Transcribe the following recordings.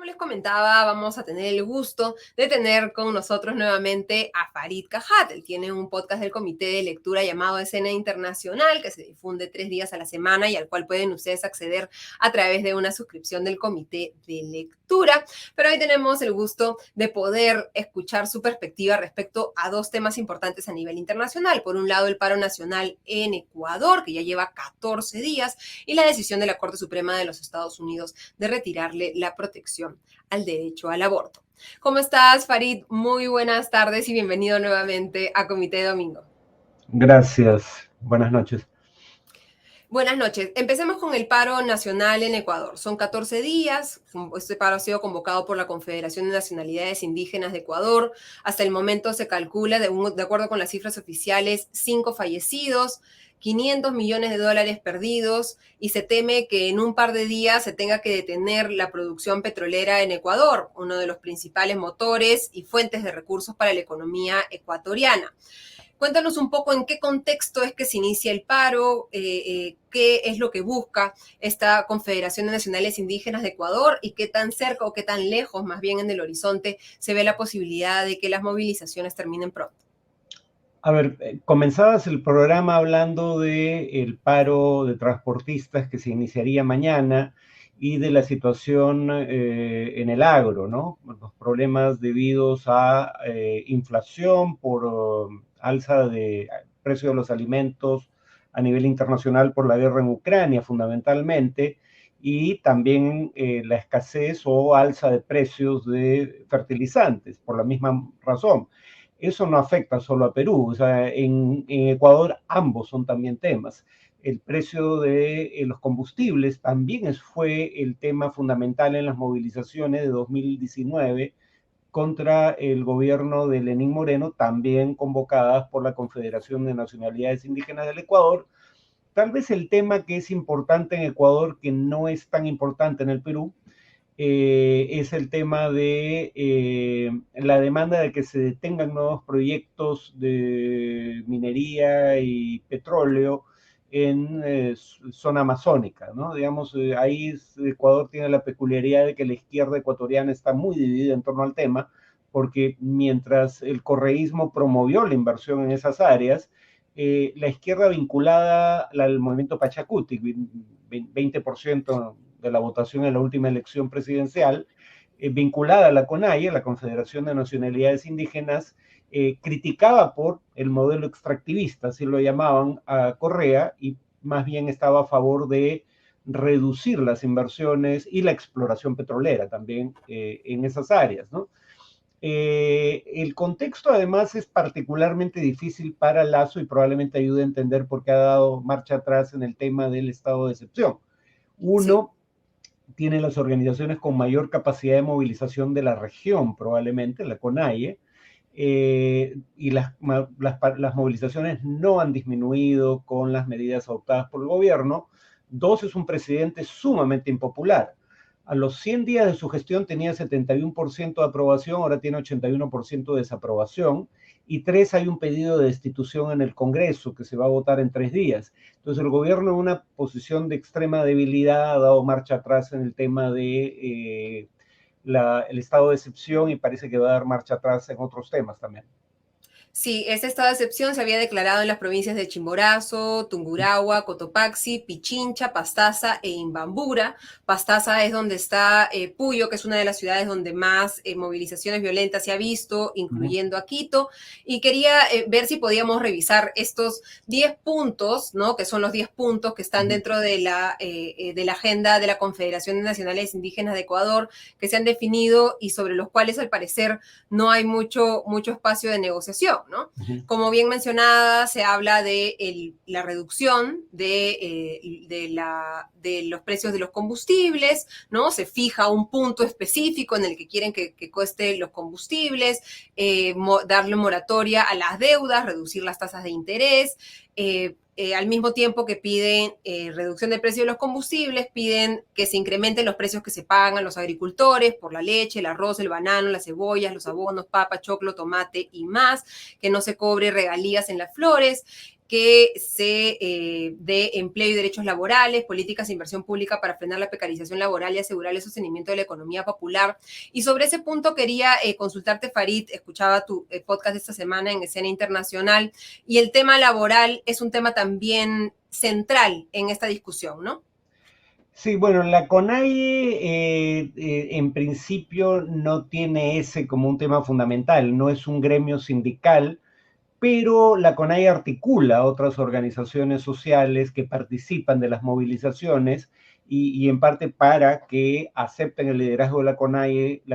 Como les comentaba, vamos a tener el gusto de tener con nosotros nuevamente a Farid Cajat. Él tiene un podcast del Comité de Lectura llamado Escena Internacional, que se difunde 3 días a la semana y al cual pueden ustedes acceder a través de una suscripción del Comité de Lectura. Pero hoy tenemos el gusto de poder escuchar su perspectiva respecto a dos temas importantes a nivel internacional. Por un lado, el paro nacional en Ecuador, que ya lleva 14 días, y la decisión de la Corte Suprema de los Estados Unidos de retirarle la protección al derecho al aborto. ¿Cómo estás, Farid? Muy buenas tardes y bienvenido nuevamente a Comité Domingo. Gracias. Buenas noches. Buenas noches. Empecemos con el paro nacional en Ecuador. Son 14 días. Este paro ha sido convocado por la Confederación de Nacionalidades Indígenas de Ecuador. Hasta el momento se calcula, de acuerdo con las cifras oficiales, 5 fallecidos, 500 millones de dólares perdidos, y se teme que en un par de días se tenga que detener la producción petrolera en Ecuador, uno de los principales motores y fuentes de recursos para la economía ecuatoriana. Cuéntanos un poco en qué contexto es que se inicia el paro, qué es lo que busca esta Confederación de Nacionales Indígenas de Ecuador y qué tan cerca o qué tan lejos, más bien en el horizonte, se ve la posibilidad de que las movilizaciones terminen pronto. A ver, comenzabas el programa hablando del paro de transportistas que se iniciaría mañana y de la situación en el agro, ¿no? Los problemas debidos a inflación por alza de precio de los alimentos a nivel internacional por la guerra en Ucrania, fundamentalmente, y también la escasez o alza de precios de fertilizantes, por la misma razón. Eso no afecta solo a Perú, o sea, en Ecuador ambos son también temas. El precio de los combustibles también fue el tema fundamental en las movilizaciones de 2019 contra el gobierno de Lenín Moreno, también convocadas por la Confederación de Nacionalidades Indígenas del Ecuador. Tal vez el tema que es importante en Ecuador, que no es tan importante en el Perú, es el tema de la demanda de que se detengan nuevos proyectos de minería y petróleo en zona amazónica, ¿no? Digamos, ahí Ecuador tiene la peculiaridad de que la izquierda ecuatoriana está muy dividida en torno al tema, porque mientras el correísmo promovió la inversión en esas áreas, la izquierda vinculada al movimiento Pachacuti, 20% de la votación en la última elección presidencial, vinculada a la CONAIE, la Confederación de Nacionalidades Indígenas, criticaba por el modelo extractivista, así lo llamaban, a Correa, y más bien estaba a favor de reducir las inversiones y la exploración petrolera también en esas áreas, ¿no? El contexto además es particularmente difícil para Lazo y probablemente ayude a entender por qué ha dado marcha atrás en el tema del estado de excepción. Sí. Uno, tiene las organizaciones con mayor capacidad de movilización de la región, probablemente, la CONAIE, y las movilizaciones no han disminuido con las medidas adoptadas por el gobierno. Dos, es un presidente sumamente impopular. A los 100 días de su gestión tenía 71% de aprobación, ahora tiene 81% de desaprobación. Y tres, hay un pedido de destitución en el Congreso que se va a votar en 3 días. Entonces el gobierno, en una posición de extrema debilidad, ha dado marcha atrás en el tema de el estado de excepción y parece que va a dar marcha atrás en otros temas también. Sí, ese estado de excepción se había declarado en las provincias de Chimborazo, Tungurahua, Cotopaxi, Pichincha, Pastaza e Imbabura. Pastaza es donde está Puyo, que es una de las ciudades donde más movilizaciones violentas se ha visto, Uh -huh. incluyendo a Quito. Y quería ver si podíamos revisar estos 10 puntos, ¿no? Que son los 10 puntos que están dentro de la agenda de la Confederación de Nacionales Indígenas de Ecuador, que se han definido y sobre los cuales al parecer no hay mucho espacio de negociación, ¿no? Como bien mencionada, se habla de la reducción de los precios de los combustibles, ¿no? Se fija un punto específico en el que quieren que cueste los combustibles, darle moratoria a las deudas, reducir las tasas de interés, al mismo tiempo que piden reducción del precio de los combustibles, piden que se incrementen los precios que se pagan a los agricultores por la leche, el arroz, el banano, las cebollas, los abonos, papa, choclo, tomate y más, que no se cobre regalías en las flores. que se dé empleo y derechos laborales, políticas de inversión pública para frenar la precarización laboral y asegurar el sostenimiento de la economía popular. Y sobre ese punto quería consultarte, Farid, escuchaba tu podcast esta semana en Escena Internacional, y el tema laboral es un tema también central en esta discusión, ¿no? Sí, bueno, la CONAIE en principio no tiene ese como un tema fundamental, no es un gremio sindical, pero la CONAIE articula otras organizaciones sociales que participan de las movilizaciones y en parte para que acepten el liderazgo de la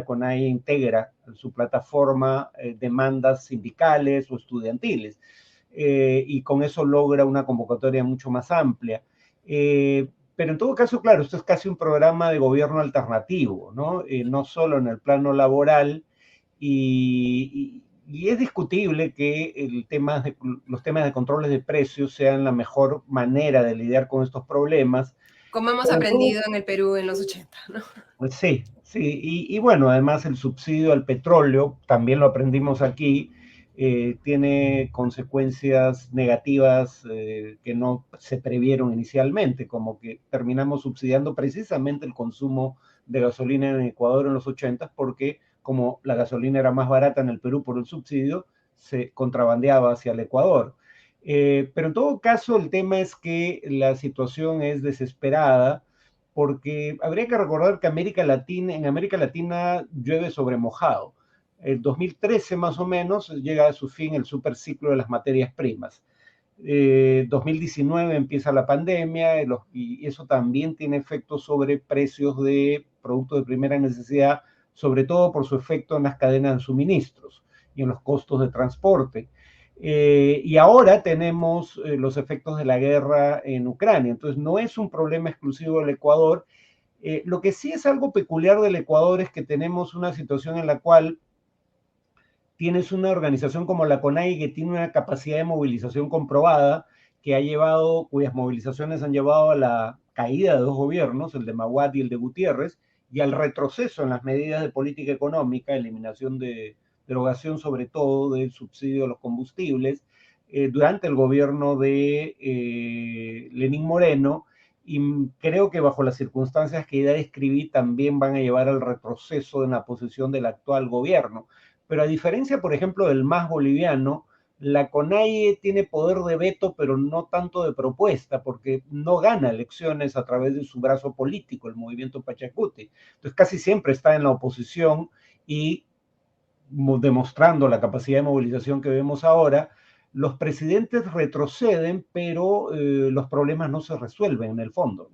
CONAIE integra en su plataforma demandas sindicales o estudiantiles y con eso logra una convocatoria mucho más amplia. Pero en todo caso, claro, esto es casi un programa de gobierno alternativo, ¿no? No solo en el plano laboral, y es discutible que los temas de controles de precios sean la mejor manera de lidiar con estos problemas. Como hemos aprendido en el Perú en los 80, ¿no? Pues sí, sí, y bueno, además el subsidio al petróleo, también lo aprendimos aquí, tiene consecuencias negativas que no se previeron inicialmente, como que terminamos subsidiando precisamente el consumo de gasolina en Ecuador en los 80 porque como la gasolina era más barata en el Perú por el subsidio, se contrabandeaba hacia el Ecuador. Pero en todo caso, el tema es que la situación es desesperada porque habría que recordar que en América Latina llueve sobre mojado. El 2013 más o menos llega a su fin el superciclo de las materias primas. 2019 empieza la pandemia y eso también tiene efectos sobre precios de productos de primera necesidad, sobre todo por su efecto en las cadenas de suministros y en los costos de transporte. Y ahora tenemos los efectos de la guerra en Ucrania. Entonces, no es un problema exclusivo del Ecuador. Lo que sí es algo peculiar del Ecuador es que tenemos una situación en la cual tienes una organización como la CONAI que tiene una capacidad de movilización comprobada, cuyas movilizaciones han llevado a la caída de dos gobiernos, el de Maguad y el de Gutiérrez, y al retroceso en las medidas de política económica, derogación sobre todo del subsidio a los combustibles, durante el gobierno de Lenín Moreno, y creo que bajo las circunstancias que ya describí también van a llevar al retroceso en la posición del actual gobierno. Pero a diferencia, por ejemplo, del MAS boliviano, la CONAIE tiene poder de veto, pero no tanto de propuesta, porque no gana elecciones a través de su brazo político, el movimiento Pachacuti. Entonces casi siempre está en la oposición y demostrando la capacidad de movilización que vemos ahora, los presidentes retroceden, pero los problemas no se resuelven en el fondo.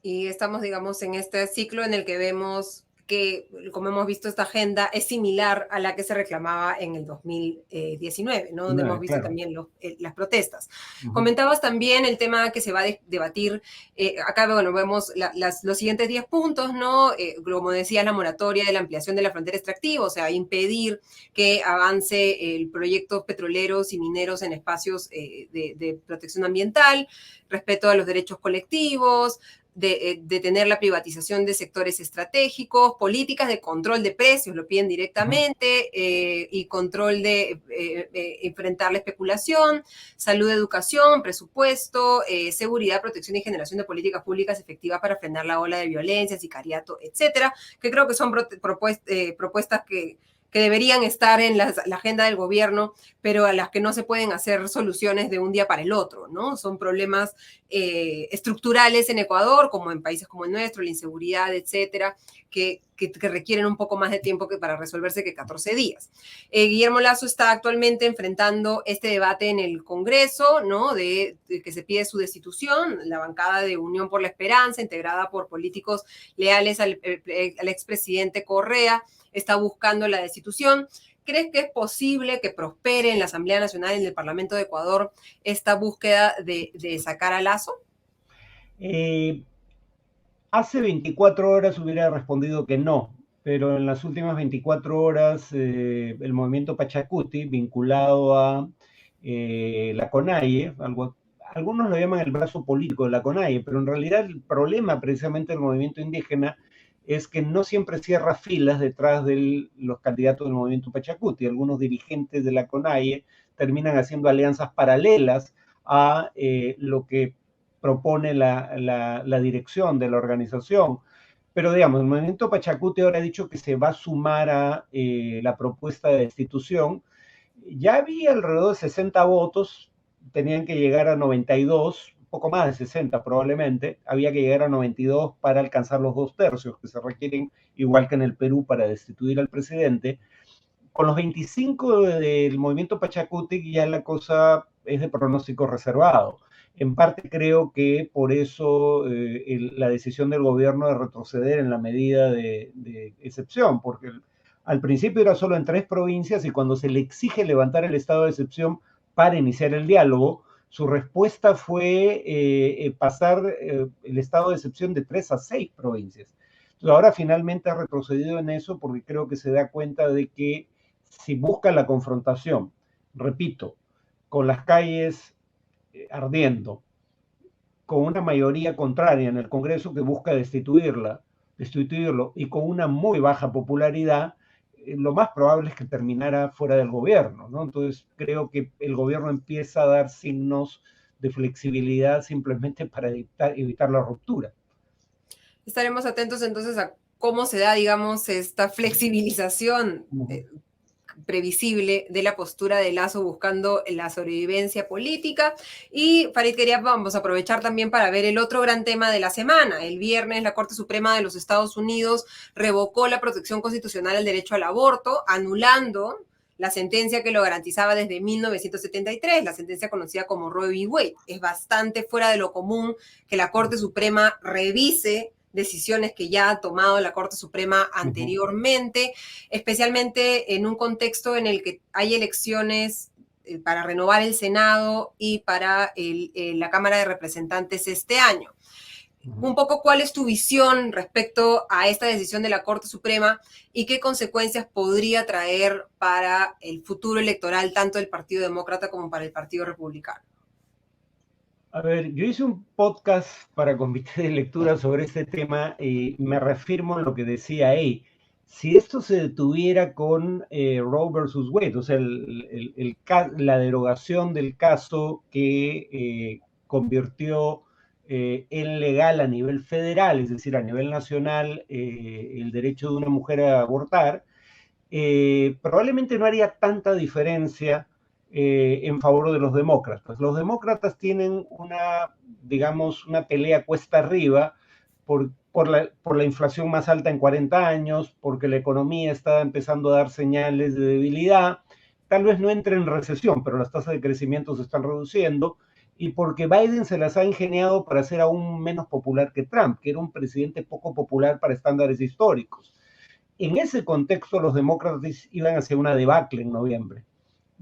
Y estamos, digamos, en este ciclo en el que vemos que, como hemos visto, esta agenda es similar a la que se reclamaba en el 2019, ¿no? Donde hemos visto Claro. también las protestas. Comentabas también el tema que se va a debatir, acá, bueno, vemos los siguientes 10 puntos, ¿no? Como decía, la moratoria de la ampliación de la frontera extractiva, o sea, impedir que avance el proyecto petroleros y mineros en espacios de protección ambiental, respeto a los derechos colectivos, detener la privatización de sectores estratégicos, políticas de control de precios, lo piden directamente, y control de enfrentar la especulación, salud, educación, presupuesto, seguridad, protección y generación de políticas públicas efectivas para frenar la ola de violencia, sicariato, etcétera, que creo que son propuestas que deberían estar en la agenda del gobierno, pero a las que no se pueden hacer soluciones de un día para el otro, ¿no? Son problemas estructurales en Ecuador, como en países como el nuestro, la inseguridad, etcétera, que requieren un poco más de tiempo para resolverse que 14 días. Guillermo Lasso está actualmente enfrentando este debate en el Congreso, ¿no? De que se pide su destitución, la bancada de Unión por la Esperanza, integrada por políticos leales al expresidente Correa, está buscando la destitución. ¿Crees que es posible que prospere en la Asamblea Nacional, en el Parlamento de Ecuador, esta búsqueda de sacar a Lasso? Hace 24 horas hubiera respondido que no, pero en las últimas 24 horas el movimiento Pachacuti, vinculado a la CONAIE, algunos lo llaman el brazo político de la CONAIE, pero en realidad el problema precisamente del movimiento indígena es que no siempre cierra filas detrás de los candidatos del movimiento Pachacuti. Algunos dirigentes de la CONAIE terminan haciendo alianzas paralelas a lo que propone la dirección de la organización. Pero digamos, el movimiento Pachacuti ahora ha dicho que se va a sumar a la propuesta de destitución. Ya había alrededor de 60 votos, tenían que llegar a 92, un poco más de 60 probablemente, había que llegar a 92 para alcanzar los 2/3 que se requieren, igual que en el Perú, para destituir al presidente. Con los 25 del movimiento Pachacuti ya la cosa es de pronóstico reservado. En parte creo que por eso la decisión del gobierno de retroceder en la medida de excepción, porque al principio era solo en 3 provincias y cuando se le exige levantar el estado de excepción para iniciar el diálogo, su respuesta fue pasar el estado de excepción de 3 a 6 provincias. Entonces ahora finalmente ha retrocedido en eso porque creo que se da cuenta de que si busca la confrontación, repito, con las calles ardiendo, con una mayoría contraria en el Congreso que busca destituirlo y con una muy baja popularidad, lo más probable es que terminara fuera del gobierno, ¿no? Entonces creo que el gobierno empieza a dar signos de flexibilidad simplemente para evitar la ruptura. Estaremos atentos entonces a cómo se da, digamos, esta flexibilización previsible de la postura de Lasso buscando la sobrevivencia política. Y Farid, vamos a aprovechar también para ver el otro gran tema de la semana. El viernes la Corte Suprema de los Estados Unidos revocó la protección constitucional al derecho al aborto, anulando la sentencia que lo garantizaba desde 1973, la sentencia conocida como Roe v. Wade. Es bastante fuera de lo común que la Corte Suprema revise decisiones que ya ha tomado la Corte Suprema anteriormente, especialmente en un contexto en el que hay elecciones para renovar el Senado y para la Cámara de Representantes este año. Un poco, ¿cuál es tu visión respecto a esta decisión de la Corte Suprema y qué consecuencias podría traer para el futuro electoral tanto del Partido Demócrata como para el Partido Republicano? A ver, yo hice un podcast para Comité de Lectura sobre este tema y me reafirmo en lo que decía ahí. Si esto se detuviera con Roe versus Wade, o sea, la derogación del caso que convirtió en legal a nivel federal, es decir, a nivel nacional, el derecho de una mujer a abortar, probablemente no haría tanta diferencia en favor de los demócratas. Los demócratas tienen digamos, una pelea cuesta arriba por la inflación más alta en 40 años, porque la economía está empezando a dar señales de debilidad, tal vez no entre en recesión, pero las tasas de crecimiento se están reduciendo, y porque Biden se las ha ingeniado para ser aún menos popular que Trump, que era un presidente poco popular para estándares históricos. En ese contexto, los demócratas iban hacia una debacle en noviembre.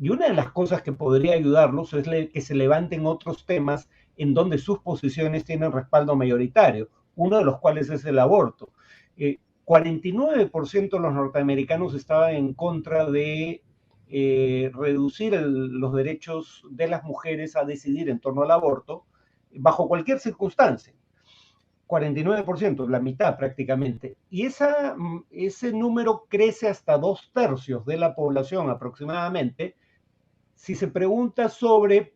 Y una de las cosas que podría ayudarlos es que se levanten otros temas en donde sus posiciones tienen respaldo mayoritario, uno de los cuales es el aborto. 49% de los norteamericanos estaban en contra de reducir los derechos de las mujeres a decidir en torno al aborto, bajo cualquier circunstancia. 49%, la mitad prácticamente. Y ese número crece hasta 2/3 de la población aproximadamente, si se pregunta sobre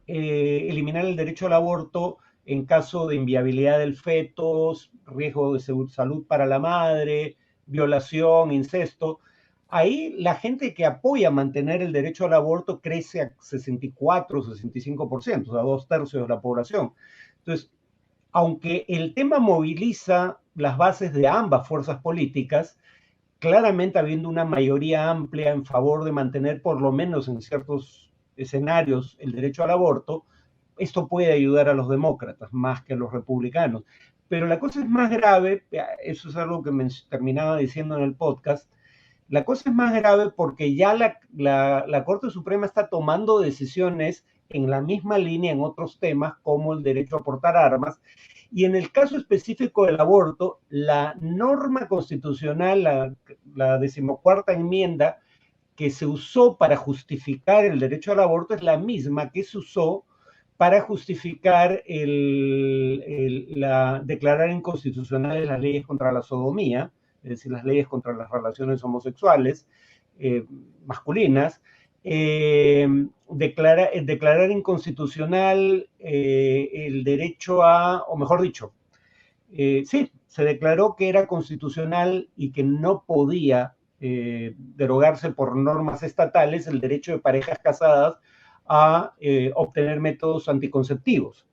eliminar el derecho al aborto en caso de inviabilidad del feto, riesgo de salud para la madre, violación, incesto, ahí la gente que apoya mantener el derecho al aborto crece a 64, 65%, o sea, 2/3 de la población. Entonces, aunque el tema moviliza las bases de ambas fuerzas políticas, claramente habiendo una mayoría amplia en favor de mantener, por lo menos en ciertos escenarios, el derecho al aborto, esto puede ayudar a los demócratas más que a los republicanos. Pero la cosa es más grave, eso es algo que me terminaba diciendo en el podcast, la cosa es más grave porque ya la Corte Suprema está tomando decisiones en la misma línea en otros temas como el derecho a portar armas. Y en el caso específico del aborto, la norma constitucional, la 14ª enmienda que se usó para justificar el derecho al aborto es la misma que se usó para justificar declarar inconstitucionales las leyes contra la sodomía, es decir, las leyes contra las relaciones homosexuales masculinas, declarar inconstitucional el derecho a, o mejor dicho, sí, se declaró que era constitucional y que no podía derogarse por normas estatales el derecho de parejas casadas a obtener métodos anticonceptivos.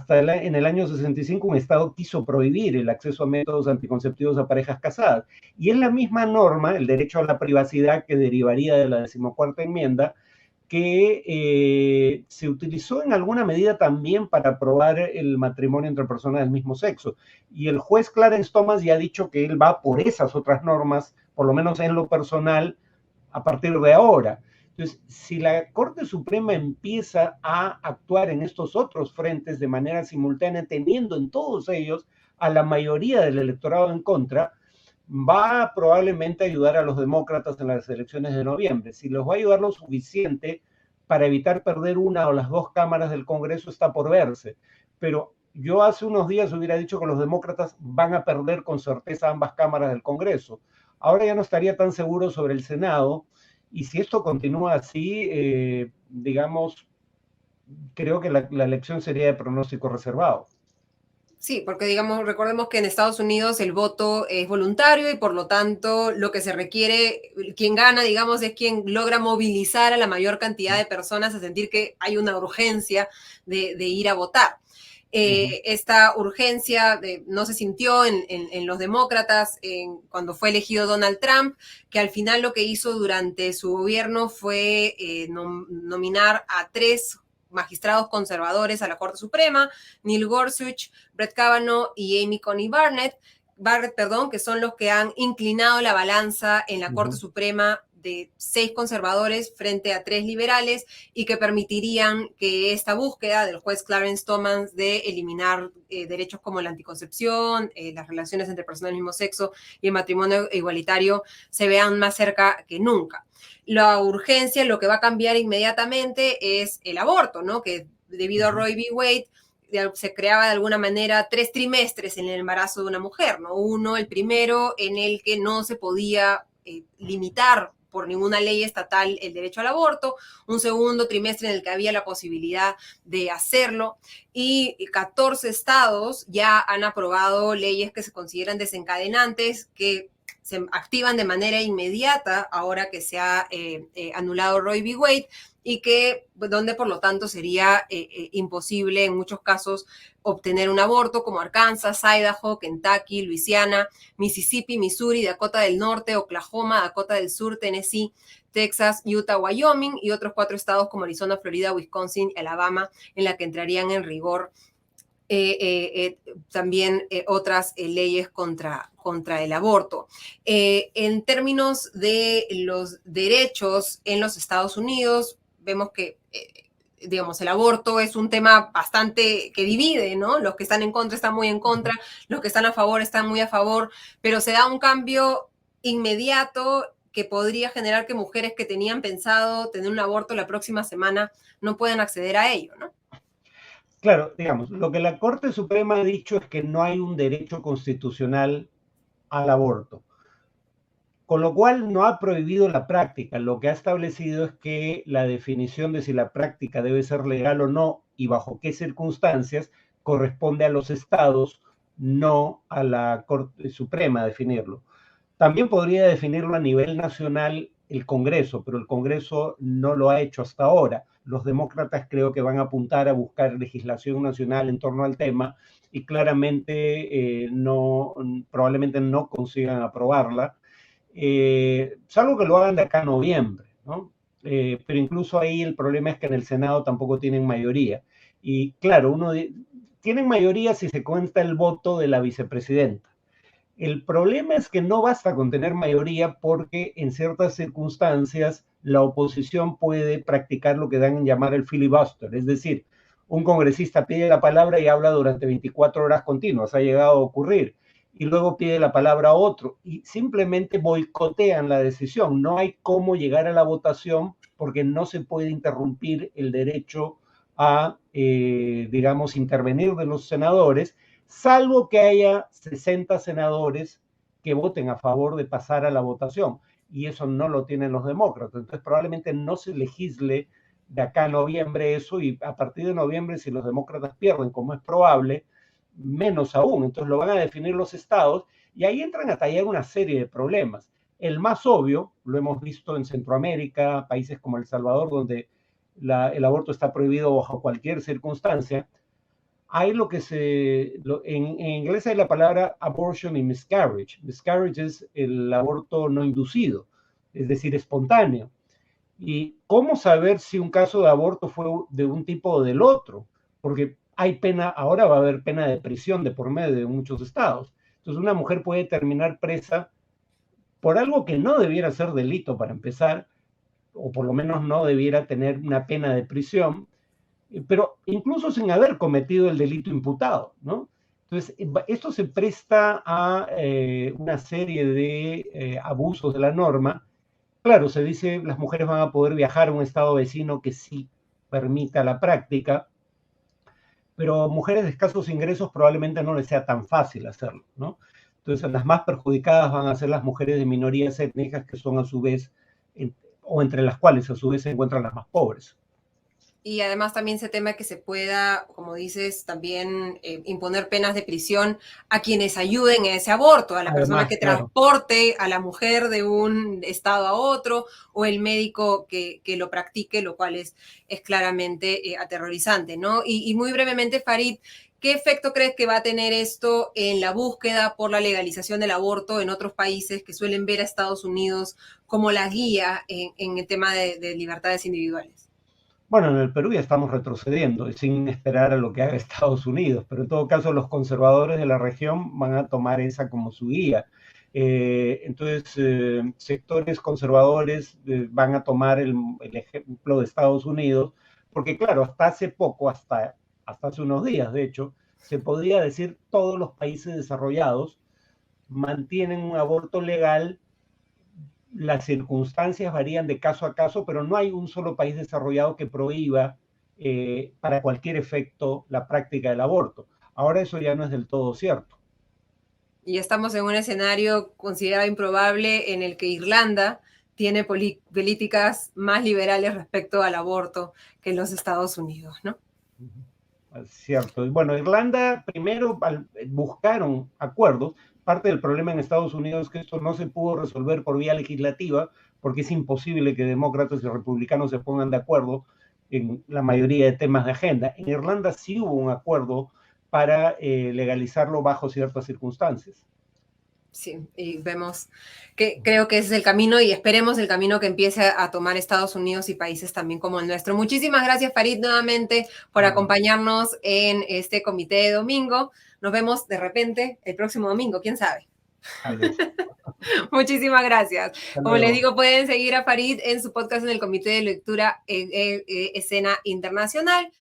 En el año 65 un Estado quiso prohibir el acceso a métodos anticonceptivos a parejas casadas. Y es la misma norma, el derecho a la privacidad que derivaría de la 14ª enmienda, que se utilizó en alguna medida también para aprobar el matrimonio entre personas del mismo sexo. Y el juez Clarence Thomas ya ha dicho que él va por esas otras normas, por lo menos en lo personal, a partir de ahora. Entonces, si la Corte Suprema empieza a actuar en estos otros frentes de manera simultánea, teniendo en todos ellos a la mayoría del electorado en contra, va a probablemente ayudar a los demócratas en las elecciones de noviembre. Si los va a ayudar lo suficiente para evitar perder una o las dos cámaras del Congreso está por verse. Pero yo hace unos días hubiera dicho que los demócratas van a perder con certeza ambas cámaras del Congreso. Ahora ya no estaría tan seguro sobre el Senado, y si esto continúa así, digamos, creo que la elección sería de pronóstico reservado. Sí, porque digamos, recordemos que en Estados Unidos el voto es voluntario y por lo tanto lo que se requiere, quien gana, digamos, es quien logra movilizar a la mayor cantidad de personas a sentir que hay una urgencia de ir a votar. Esta urgencia no se sintió en los demócratas cuando fue elegido Donald Trump, que al final lo que hizo durante su gobierno fue nominar a 3 magistrados conservadores a la Corte Suprema, Neil Gorsuch, Brett Kavanaugh y Amy Coney Barrett, que son los que han inclinado la balanza en la Corte Suprema de 6 conservadores frente a 3 liberales y que permitirían que esta búsqueda del juez Clarence Thomas de eliminar derechos como la anticoncepción, las relaciones entre personas del mismo sexo y el matrimonio igualitario se vean más cerca que nunca. La urgencia, lo que va a cambiar inmediatamente es el aborto, ¿no? Que debido a Roe v. Wade se creaba de alguna manera 3 trimestres en el embarazo de una mujer, ¿no? Uno, el primero, en el que no se podía limitar por ninguna ley estatal el derecho al aborto, un segundo trimestre en el que había la posibilidad de hacerlo, y 14 estados ya han aprobado leyes que se consideran desencadenantes, que se activan de manera inmediata ahora que se ha anulado Roe v. Wade, y que donde por lo tanto sería imposible en muchos casos obtener un aborto, como Arkansas, Idaho, Kentucky, Luisiana, Mississippi, Missouri, Dakota del Norte, Oklahoma, Dakota del Sur, Tennessee, Texas, Utah, Wyoming y otros 4 estados como Arizona, Florida, Wisconsin, Alabama, en la que entrarían en rigor también otras leyes contra el aborto. En términos de los derechos en los Estados Unidos, vemos que digamos, el aborto es un tema bastante que divide, ¿no? Los que están en contra están muy en contra, los que están a favor están muy a favor, pero se da un cambio inmediato que podría generar que mujeres que tenían pensado tener un aborto la próxima semana no puedan acceder a ello, ¿no? Claro, digamos, lo que la Corte Suprema ha dicho es que no hay un derecho constitucional al aborto, con lo cual no ha prohibido la práctica. Lo que ha establecido es que la definición de si la práctica debe ser legal o no y bajo qué circunstancias corresponde a los estados, no a la Corte Suprema definirlo. También podría definirlo a nivel nacional el Congreso, pero el Congreso no lo ha hecho hasta ahora. Los demócratas creo que van a apuntar a buscar legislación nacional en torno al tema y claramente probablemente no consigan aprobarla, salvo que lo hagan de acá a noviembre, ¿no? Pero incluso ahí el problema es que en el Senado tampoco tienen mayoría. Y claro, tienen mayoría si se cuenta el voto de la vicepresidenta. El problema es que no basta con tener mayoría porque en ciertas circunstancias la oposición puede practicar lo que dan en llamar el filibuster, es decir, un congresista pide la palabra y habla durante 24 horas continuas, ha llegado a ocurrir, y luego pide la palabra a otro y simplemente boicotean la decisión. No hay cómo llegar a la votación porque no se puede interrumpir el derecho a, intervenir de los senadores, salvo que haya 60 senadores que voten a favor de pasar a la votación, y eso no lo tienen los demócratas. Entonces probablemente no se legisle de acá a noviembre eso, y a partir de noviembre, si los demócratas pierden, como es probable, menos aún. Entonces lo van a definir los estados, y ahí entran a tallar una serie de problemas. El más obvio, lo hemos visto en Centroamérica, países como El Salvador, donde el aborto está prohibido bajo cualquier circunstancia. Hay en inglés hay la palabra abortion y miscarriage. Miscarriage es el aborto no inducido, es decir, espontáneo. ¿Y cómo saber si un caso de aborto fue de un tipo o del otro? Porque hay pena, ahora va a haber pena de prisión de por medio de muchos estados. Entonces una mujer puede terminar presa por algo que no debiera ser delito para empezar, o por lo menos no debiera tener una pena de prisión, pero incluso sin haber cometido el delito imputado, ¿no? Entonces, esto se presta a una serie de abusos de la norma. Claro, se dice las mujeres van a poder viajar a un estado vecino que sí permita la práctica, pero mujeres de escasos ingresos probablemente no les sea tan fácil hacerlo, ¿no? Entonces, las más perjudicadas van a ser las mujeres de minorías étnicas, que son a su vez, o entre las cuales a su vez se encuentran las más pobres. Y además también se teme que se pueda, como dices, también imponer penas de prisión a quienes ayuden en ese aborto, a la persona que transporte a la mujer de un estado a otro, o el médico que lo practique, lo cual es claramente aterrorizante, ¿no? Y muy brevemente, Farid, ¿qué efecto crees que va a tener esto en la búsqueda por la legalización del aborto en otros países que suelen ver a Estados Unidos como la guía en el tema de libertades individuales? Bueno, en el Perú ya estamos retrocediendo sin esperar a lo que haga Estados Unidos, pero en todo caso los conservadores de la región van a tomar esa como su guía. Entonces, sectores conservadores van a tomar el ejemplo de Estados Unidos, porque claro, hasta hace poco, hasta hace unos días, de hecho, se podría decir todos los países desarrollados mantienen un aborto legal. Las circunstancias varían de caso a caso, pero no hay un solo país desarrollado que prohíba para cualquier efecto la práctica del aborto. Ahora eso ya no es del todo cierto. Y estamos en un escenario considerado improbable en el que Irlanda tiene políticas más liberales respecto al aborto que en los Estados Unidos, ¿no? Es cierto. Y bueno, Irlanda primero buscaron acuerdos. Parte del problema en Estados Unidos es que esto no se pudo resolver por vía legislativa, porque es imposible que demócratas y republicanos se pongan de acuerdo en la mayoría de temas de agenda. En Irlanda sí hubo un acuerdo para legalizarlo bajo ciertas circunstancias. Sí, y vemos que creo que ese es el camino, y esperemos el camino que empiece a tomar Estados Unidos y países también como el nuestro. Muchísimas gracias, Farid, nuevamente por acompañarnos en este comité de domingo. Nos vemos de repente el próximo domingo, quién sabe. Muchísimas gracias. Como les digo, pueden seguir a Farid en su podcast en el Comité de Lectura Escena Internacional.